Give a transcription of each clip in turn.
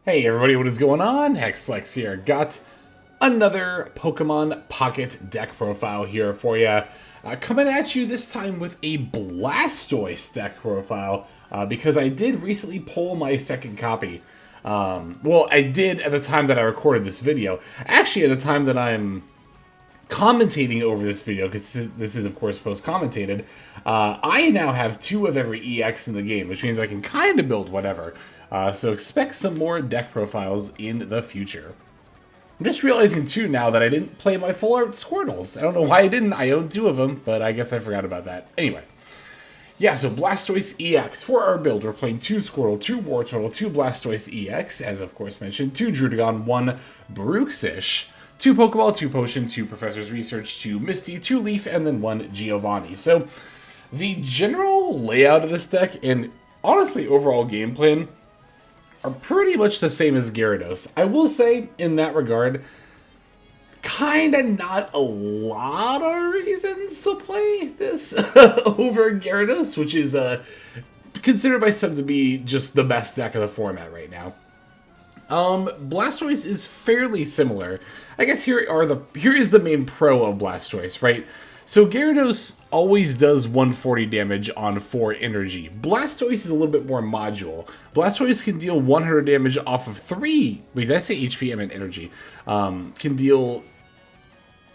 Hey everybody, what is going on? Hexlex here. Got another Pokemon Pocket deck profile here for you. Coming at you this time with a Blastoise deck profile because I did recently pull my second copy. Well, I did at the time that I recorded this video. Actually, at the time that I'm commentating over this video, because this is of course post-commentated, I now have 2 of every EX in the game, which means I can kind of build whatever. So expect some more deck profiles in the future. I'm just realizing too now that I didn't play my full art Squirtles. I don't know why I didn't. I own 2 of them, but I guess I forgot about that. Anyway. Yeah, so Blastoise EX. For our build, we're playing 2 Squirtle, 2 Wartortle, 2 Blastoise EX, as of course mentioned, 2 DRUDDIGON, 1 Bruxish, 2 Pokeball, 2 Potion, 2 Professor's Research, 2 Misty, 2 Leaf, and then 1 Giovanni. So, the general layout of this deck, and honestly overall game plan, are pretty much the same as Gyarados. I will say, in that regard, kinda not a lot of reasons to play this over Gyarados, which is considered by some to be just the best deck of the format right now. Blastoise is fairly similar. I guess here is the main pro of Blastoise, right? So Gyarados always does 140 damage on 4 energy. Blastoise is a little bit more module. Blastoise can deal 100 damage off of 3... Wait, did I say HP? I meant energy. Can deal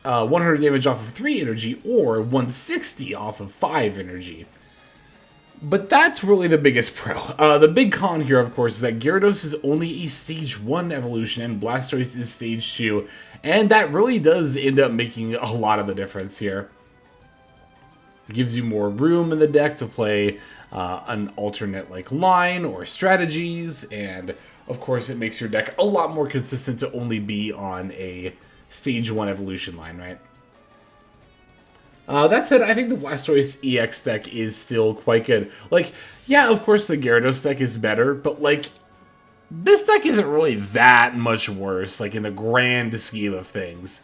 100 damage off of 3 energy or 160 off of 5 energy. But that's really the biggest pro. The big con here, of course, is that Gyarados is only a Stage 1 evolution and Blastoise is Stage 2. And that really does end up making a lot of the difference here. It gives you more room in the deck to play an alternate like line or strategies. And, of course, it makes your deck a lot more consistent to only be on a Stage 1 evolution line, right? That said, I think the Blastoise EX deck is still quite good. Like, yeah, of course the Gyarados deck is better, but, like, this deck isn't really that much worse, like, in the grand scheme of things.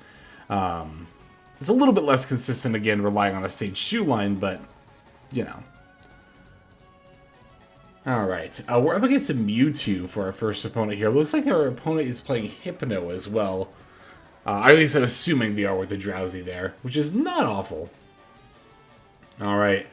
It's a little bit less consistent, again, relying on a Stage 2 line, but, you know. Alright, we're up against a Mewtwo for our first opponent here. Looks like our opponent is playing Hypno as well. At least I'm assuming they are with the Drowsy there, which is not awful. Alright.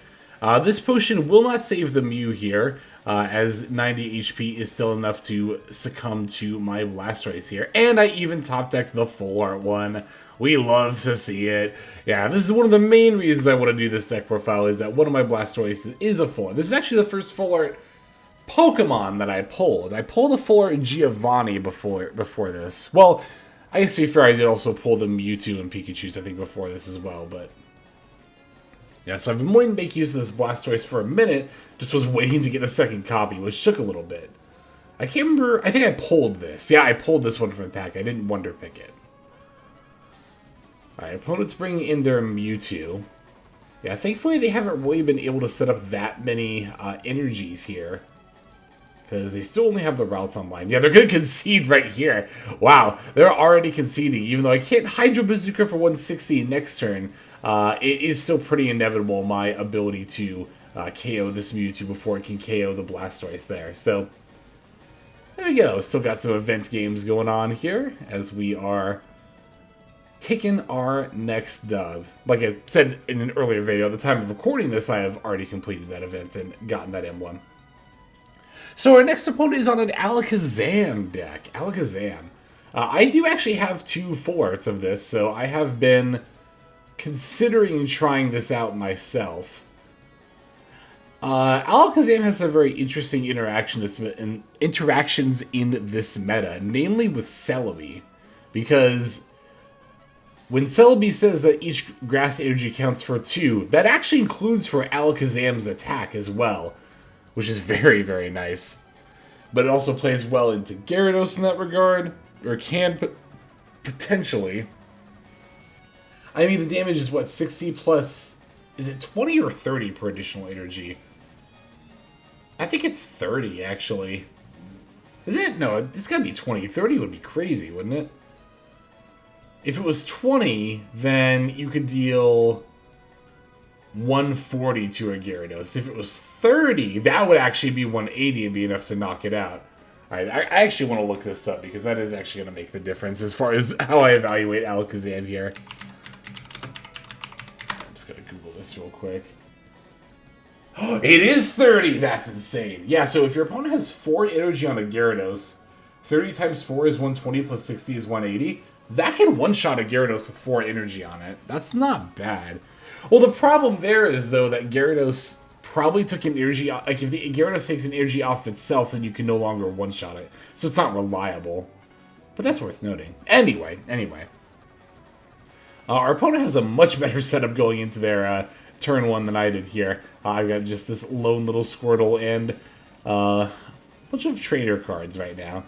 This potion will not save the Mew here, as 90 HP is still enough to succumb to my Blastoise here. And I even top-decked the full art one. We love to see it. Yeah, this is one of the main reasons I want to do this deck profile, is that one of my Blastoise is a full art. This is actually the first full art Pokemon that I pulled. I pulled a full art Giovanni before this. Well, I guess to be fair, I did also pull the Mewtwo and Pikachus, I think, before this as well, but... Yeah, so I've been wanting to make use of this Blastoise for a minute, just was waiting to get a second copy, which took a little bit. I can't remember, I think I pulled this. Yeah, I pulled this one from the pack, I didn't Wonder Pick it. Alright, opponents bring in their Mewtwo. Yeah, thankfully they haven't really been able to set up that many energies here, because they still only have the routes online. Yeah, they're going to concede right here. Wow, they're already conceding. Even though I can't Hydro Bazooka for 160 next turn, it is still pretty inevitable, my ability to KO this Mewtwo before it can KO the Blastoise there. So, there we go. Still got some event games going on here, as we are taking our next dub. Like I said in an earlier video, at the time of recording this, I have already completed that event and gotten that emblem. So our next opponent is on an Alakazam deck. Alakazam. I do actually have 2 full arts of this, so I have been considering trying this out myself. Alakazam has some very interesting interactions in this meta, namely with Celebi. Because when Celebi says that each grass energy counts for 2, that actually includes for Alakazam's attack as well, which is very, very nice. But it also plays well into Gyarados in that regard, or can potentially. I mean, the damage is what, 60 plus, is it 20 or 30 per additional energy? I think it's 30, actually. Is it? No, it's gotta be 20. 30 would be crazy, wouldn't it? If it was 20, then you could deal 140 to a Gyarados. If it was 30, that would actually be 180 and be enough to knock it out. Alright, I actually want to look this up because that is actually going to make the difference as far as how I evaluate Alakazam here. I'm just going to Google this real quick. It is 30! That's insane. Yeah, so if your opponent has 4 energy on a Gyarados, 30 times 4 is 120 plus 60 is 180. That can one-shot a Gyarados with 4 energy on it. That's not bad. Well, the problem there is, though, that Gyarados probably took an energy... Like, if the Gyarados takes an energy off itself, then you can no longer one-shot it. So it's not reliable. But that's worth noting. Anyway. Our opponent has a much better setup going into their turn 1 than I did here. I've got just this lone little Squirtle and a bunch of trader cards right now.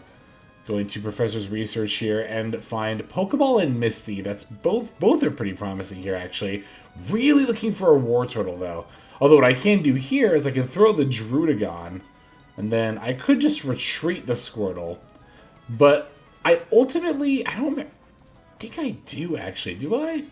Going to Professor's Research here and find Pokeball and Misty. That's both are pretty promising here, actually. Really looking for a Wartortle, though. Although what I can do here is I can throw the DRUDDIGON, and then I could just retreat the Squirtle. But I ultimately, I don't think I do, actually. Do I?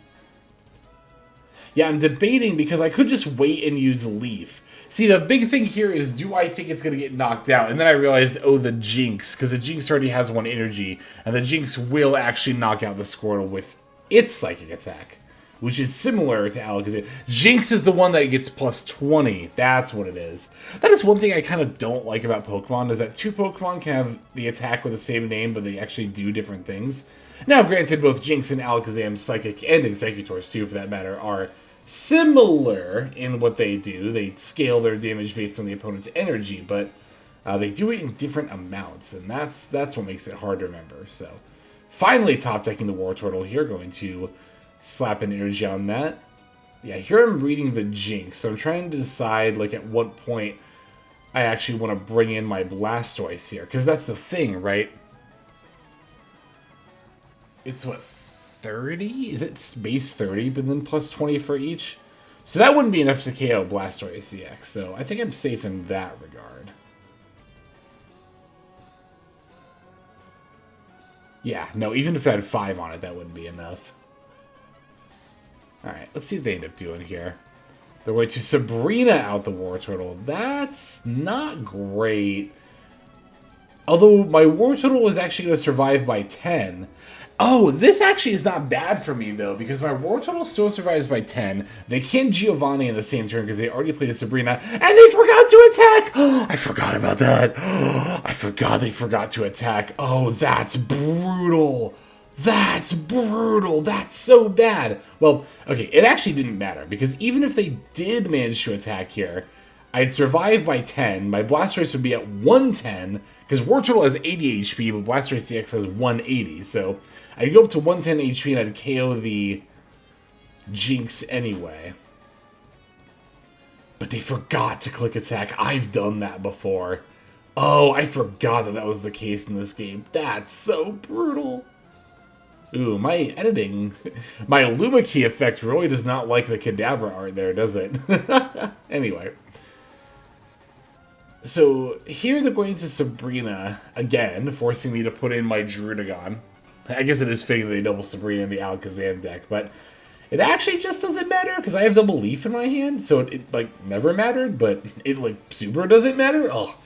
Yeah, I'm debating because I could just wait and use Leaf. See, the big thing here is, do I think it's going to get knocked out? And then I realized, oh, the Jinx, because the Jinx already has 1 energy, and the Jinx will actually knock out the Squirtle with its Psychic Attack, which is similar to Alakazam. Jinx is the one that gets plus 20. That's what it is. That is one thing I kind of don't like about Pokemon, is that 2 Pokemon can have the attack with the same name, but they actually do different things. Now, granted, both Jinx and Alakazam, Psychic, and Executor's too, for that matter, are similar in what they do. They scale their damage based on the opponent's energy, but they do it in different amounts, and that's what makes it hard to remember. So, finally top decking the Wartortle here, going to slap an energy on that. Yeah, here I'm reading the Jinx, so I'm trying to decide, like, at what point I actually want to bring in my Blastoise here, because that's the thing, right? It's what, 30? Is it base 30, but then plus 20 for each? So that wouldn't be enough to KO Blastoise EX, so I think I'm safe in that regard. Yeah, no, even if I had 5 on it, that wouldn't be enough. Alright, let's see what they end up doing here. They're going to Sabrina out the Wartortle. That's not great. Although my Wartortle was actually going to survive by 10. Oh, this actually is not bad for me, though, because my Wartortle still survives by 10. They can Giovanni in the same turn because they already played a Sabrina, and they forgot to attack! I forgot about that. I forgot they forgot to attack. Oh, that's brutal. That's brutal. That's so bad. Well, okay, it actually didn't matter, because even if they did manage to attack here, I'd survive by 10. My Blastoise would be at 110, because Wartortle has 80 HP, but Blastoise EX has 180, so I'd go up to 110 HP and I'd KO the Jinx anyway. But they forgot to click attack. I've done that before. Oh, I forgot that that was the case in this game. That's so brutal. Ooh, my editing, my Lumikey effect really does not like the Kadabra art there, does it? Anyway. So, here they're going to Sabrina again, forcing me to put in my DRUDDIGON. I guess it is fitting that they double Sabrina in the Alakazam deck, but it actually just doesn't matter, because I have double Leaf in my hand, so it, like, never mattered, but it, like, super doesn't matter? Oh,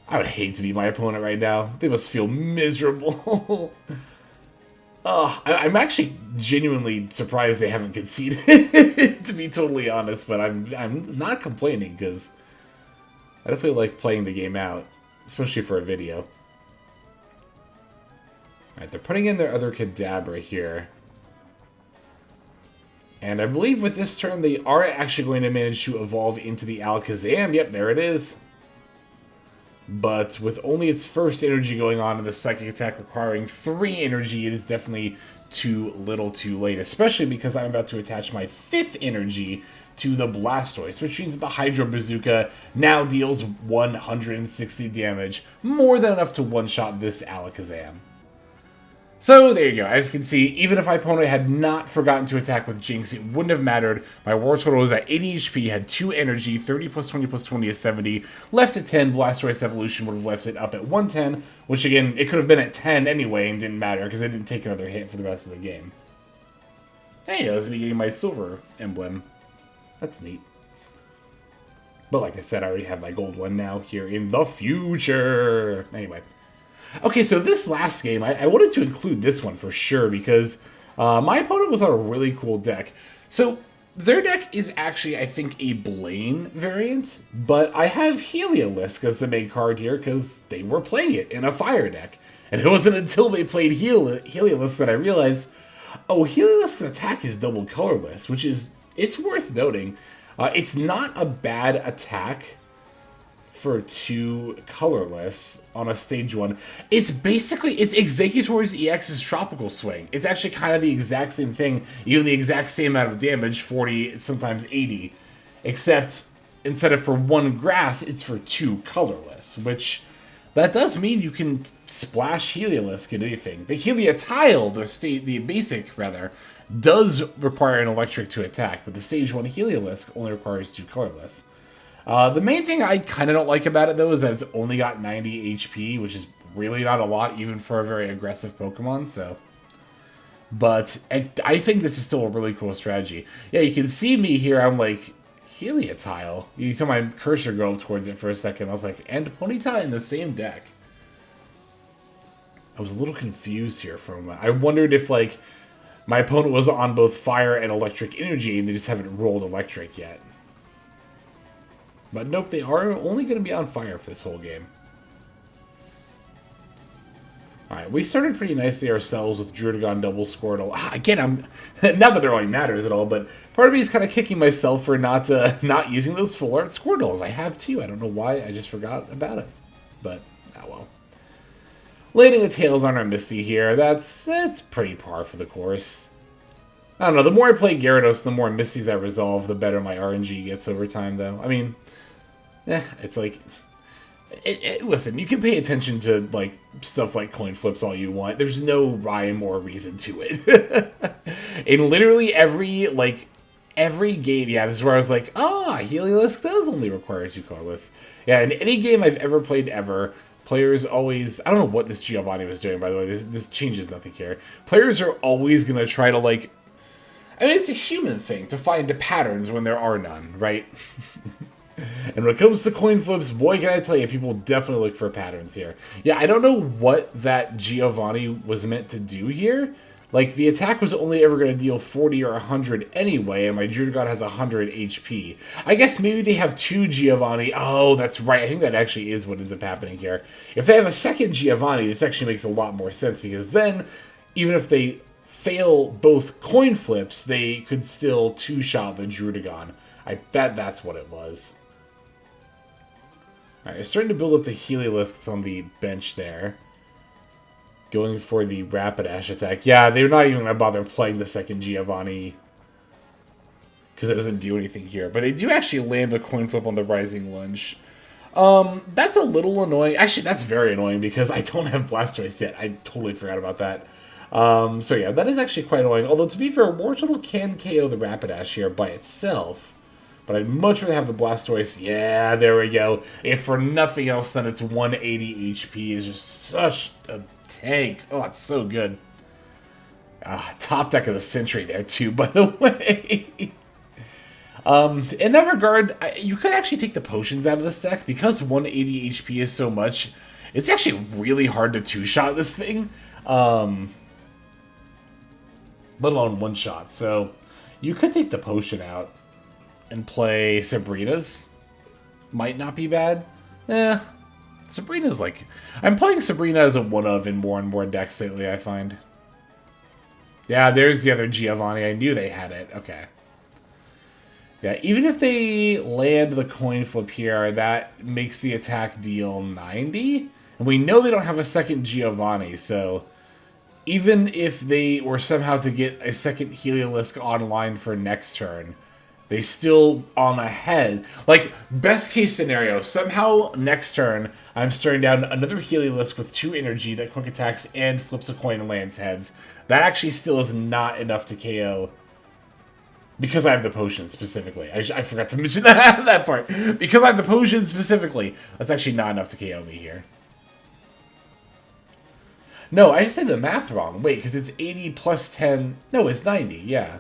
I would hate to be my opponent right now. They must feel miserable. Oh, I'm actually genuinely surprised they haven't conceded, to be totally honest, but I'm not complaining, because I definitely like playing the game out, especially for a video. Alright, they're putting in their other Kadabra here. And I believe with this turn, they are actually going to manage to evolve into the Alakazam. Yep, there it is. But with only its first energy going on and the Psychic Attack requiring 3 energy, it is definitely too little too late. Especially because I'm about to attach my 5th energy to the Blastoise, which means that the Hydro Bazooka now deals 160 damage. More than enough to one-shot this Alakazam. So, there you go. As you can see, even if my opponent had not forgotten to attack with Jinx, it wouldn't have mattered. My Wartortle was at 80 HP, had 2 energy, 30 plus 20 plus 20 is 70. Left at 10, Blastoise Evolution would have left it up at 110, which again, it could have been at 10 anyway and didn't matter because it didn't take another hit for the rest of the game. Hey, that's me getting my silver emblem. That's neat. But like I said, I already have my gold one now here in the future. Anyway. Okay, so this last game, I wanted to include this one for sure because my opponent was on a really cool deck. So their deck is actually, I think, a Blaine variant, but I have Heliolisk as the main card here because they were playing it in a fire deck. And it wasn't until they played Heliolisk that I realized, oh, Heliolisk's attack is double colorless, which is, it's worth noting. It's not a bad attack for 2 colorless on a stage 1. It's basically, it's Executor's EX's Tropical Swing. It's actually kind of the exact same thing, even the exact same amount of damage, 40, sometimes 80. Except, instead of for 1 grass, it's for 2 colorless, which, that does mean you can splash Heliolisk in anything. The Heliotile, the basic, rather, does require an electric to attack, but the stage 1 Heliolisk only requires 2 colorless. The main thing I kind of don't like about it, though, is that it's only got 90 HP, which is really not a lot, even for a very aggressive Pokemon, so... But I think this is still a really cool strategy. Yeah, you can see me here, I'm like, Heliotile? You saw my cursor go up towards it for a second, I was like, and Ponyta in the same deck? I was a little confused here for a moment. I wondered if, like, my opponent was on both fire and electric energy, and they just haven't rolled electric yet. But nope, they are only going to be on fire for this whole game. Alright, we started pretty nicely ourselves with DRUDDIGON double Squirtle. Again, I'm not that it really matters at all, but part of me is kind of kicking myself for not using those full art Squirtles. I have 2. I don't know why. I just forgot about it. But, oh well. Landing the tails on our Misty here. That's pretty par for the course. I don't know. The more I play Gyarados, the more Misties I resolve, the better my RNG gets over time, though. I mean... it's like, listen, you can pay attention to, like, stuff like coin flips all you want. There's no rhyme or reason to it. In literally every game, yeah, this is where I was like, Heliolisk does only require 2 colorless. Yeah, in any game I've ever played ever, players always, I don't know what this Giovanni was doing, by the way, this changes nothing here. Players are always going to try to, like, I mean, it's a human thing to find patterns when there are none, right? And when it comes to coin flips, boy, can I tell you, people definitely look for patterns here. Yeah, I don't know what that Giovanni was meant to do here. Like, the attack was only ever going to deal 40 or 100 anyway, and my DRUDDIGON has 100 HP. I guess maybe they have 2 Giovanni. Oh, that's right. I think that actually is what ends up happening here. If they have a second Giovanni, this actually makes a lot more sense, because then, even if they fail both coin flips, they could still 2-shot the DRUDDIGON. I bet that's what it was. Alright, it's starting to build up the Heliolisk that's on the bench there. Going for the Rapidash attack. Yeah, they're not even going to bother playing the second Giovanni, because it doesn't do anything here. But they do actually land the coin flip on the Rising Lunge. That's a little annoying. Actually, that's very annoying, because I don't have Blastoise yet. I totally forgot about that. So yeah, that is actually quite annoying. Although, to be fair, Wartortle can KO the Rapidash here by itself. But I'd much rather have the Blastoise. Yeah, there we go. If for nothing else, then it's 180 HP is just such a tank. Oh, it's so good. Top deck of the century there, too, by the way. In that regard, you could actually take the potions out of this deck. Because 180 HP is so much, it's actually really hard to 2-shot this thing. Let alone 1-shot. So, you could take the potion out and play Sabrina's. Might not be bad. Sabrina's like... I'm playing Sabrina as a one-of in more and more decks lately, I find. Yeah, there's the other Giovanni. I knew they had it. Okay. Yeah, even if they land the coin flip here, that makes the attack deal 90. And we know they don't have a second Giovanni, so... Even if they were somehow to get a second Heliolisk online for next turn, they still on ahead. Like, best case scenario, somehow next turn, I'm staring down another Heliolisk with 2 energy that quick attacks and flips a coin and lands heads. That actually still is not enough to KO. Because I have the potion specifically. I forgot to mention that part. Because I have the potion specifically, that's actually not enough to KO me here. No, I just did the math wrong. Wait, because it's 80 plus 10. No, it's 90, yeah.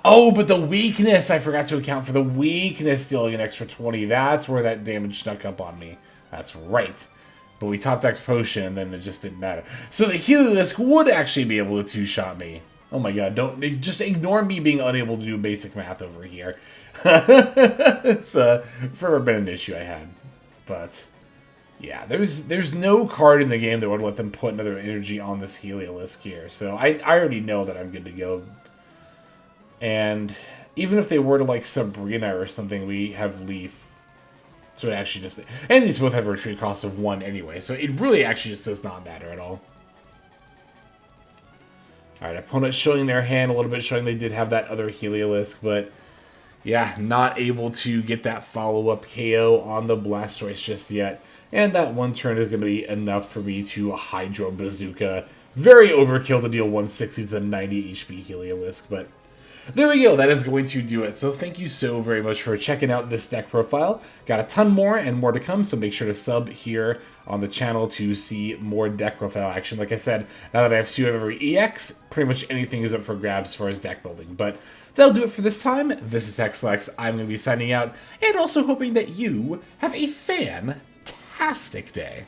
Oh, but the weakness! I forgot to account for the weakness dealing an extra 20. That's where that damage snuck up on me. That's right. But we top decks Potion, and then it just didn't matter. So the Heliolisk would actually be able to two-shot me. Oh my god, don't just ignore me being unable to do basic math over here. It's forever been an issue I had. But yeah, there's no card in the game that would let them put another energy on this Heliolisk here. So I already know that I'm good to go. And even if they were to like Sabrina or something, we have Leaf. So it actually just... And these both have a retreat cost of 1 anyway, so it really actually just does not matter at all. Alright, opponent showing their hand a little bit, showing they did have that other Heliolisk, but yeah, not able to get that follow-up KO on the Blastoise just yet. And that one turn is going to be enough for me to Hydro Bazooka. Very overkill to deal 160 to the 90 HP Heliolisk, but... there we go, that is going to do it. So thank you so very much for checking out this deck profile. Got a ton more and more to come, so make sure to sub here on the channel to see more deck profile action. Like I said, now that I have 2 of every EX, pretty much anything is up for grabs as far as deck building. But that'll do it for this time. This is Hexlex. I'm going to be signing out, and also hoping that you have a fantastic day.